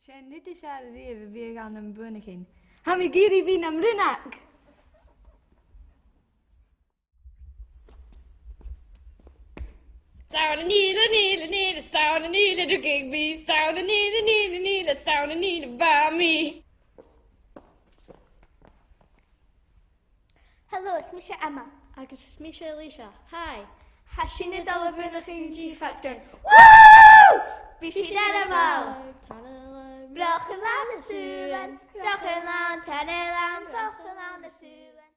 Sien nid i siarad rif y fi gan am bwyn chi'n. Ham I giri fi'n am rynac. Sound a needle, sound a needle, drinking me. Sound a needle, sound a needle, by me. Hello, it's Misha Emma. Agus Misha Alicia. Hi. Has she nid all of yn chi'n G-Factar? Woo! Fi si den yma. Broch yn lan y sŵen, broch yn lan, ten y lan, broch yn lan y sŵen.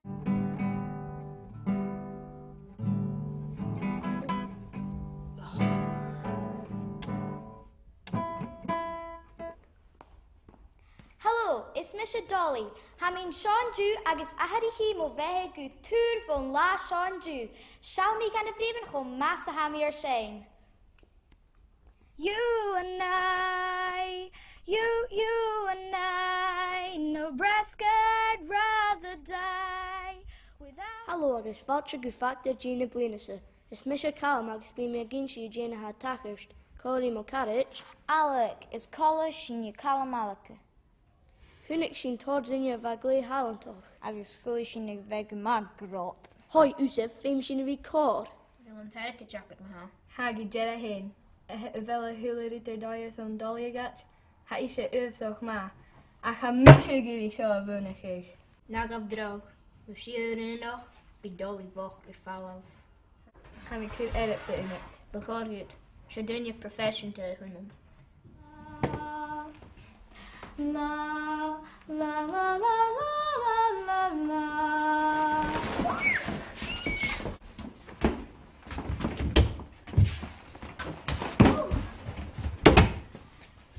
Hello, it's Misha Dolly. Hamin Sean Jew agus ahari hi mo vehe gu tour von la Sean Jew. Shall me gan y brifin chom massa hami ar Shane. You and I, you and I, Nebraska'd rather die without... Hallo agus faltra G-Factar Gina Blinasa. Is Misha Callum agus bí me ginsi Gina ha takirst. Cody mo carriage. Alec is college in your Kalamalaka. Hunnig sin tord in your vagli halantoch. Agus chuli sin ag veg mag grot. Hoi Usef, fame sin vi cor. Wil een terke jacket ma. Hagi jera heen. Wel een hele ritter daier zo'n dolly gat. Ha is je ufzog ma. A ga misje giri zo a bwyn chi'n. Na gaf droog. We zien nog. Bij dolly vocht gevallen. Gaan ik hier edit in het. Begon het. Ze doen je profession tegen hem. La la la la la la la la.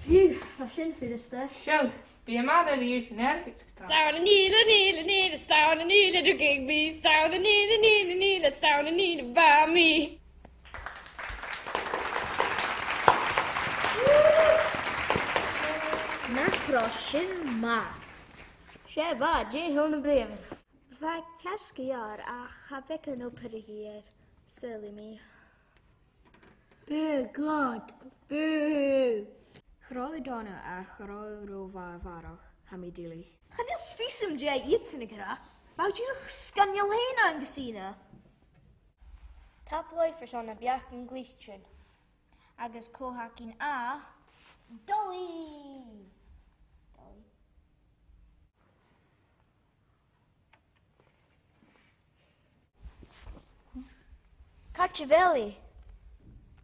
Phew, wat sin for this stuff. Zo, ben je maar dat je zijn ergens gedaan? Sound a needle, sound a needle, drinking me. Sound a needle, sound a needle, by me. Nachro sin ma. Sé ba, Jane Hilna Brevin. Fag tjarsgi jaar a chabek yn opera hier. Silly me. Boo, God, boo. Chráil dána a chráil rómha bharach ha mí dílaí. Chan il fysym je iets in y gra. Fag ydych sganiol hyn ang gysina. Tap life is on a biach yn glistrin. Agus cohacin a Dolly. Cachiavelli.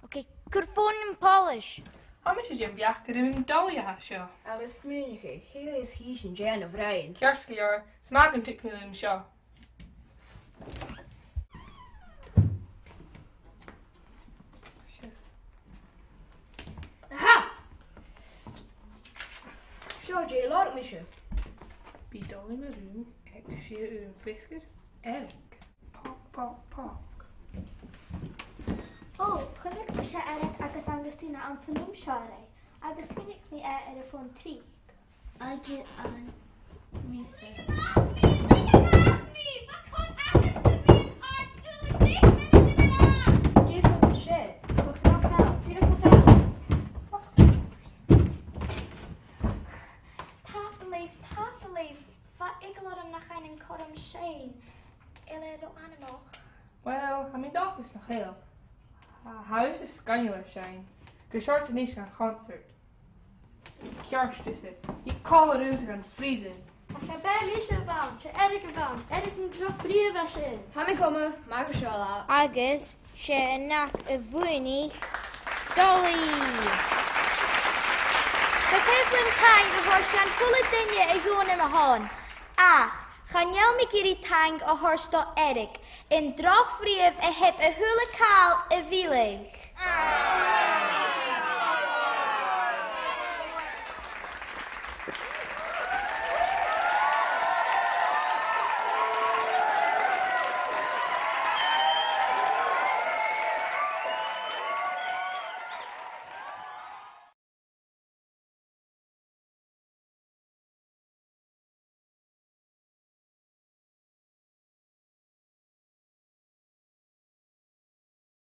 Okay, Curfon and polish. How much is je biach gerin dolly ha seo? Alles smúnige, heel is hís in Jan of Ryan. Kjarski jaar, smaken tuk me hem seo. Aha! Seo Jay laat me seo. Bi dolly me room, ek zie u een biscuit, Eric. Pok. Oh, chynnig mi se Eric agus ang gysina am synwm siarau. Agus chynnig mi ar y ffôn 3. Agi an Misa. Jay for the shit. Tap belief. Va ik laat hem nach een kodem Shane. Ele do animal. Wel, ha mi dag is nog heel. Huis is scanjuler zijn. De soorten is gaan concert. Kjarst is het. Je kallen ruimte gaan vriezen. Ach, ga bij Misha van, je Eric van. Eric moet nog brieven zijn. Ga me komen, maak we seo lá. Agus sé nach a bhuaine Dolly. Tá céim tang a bhór sean chula duine ag gúin am a hán. Ach, chaneal mi gurí tang a thuirstá Eric in droch phríomh a hip a thula cáil a bhílig.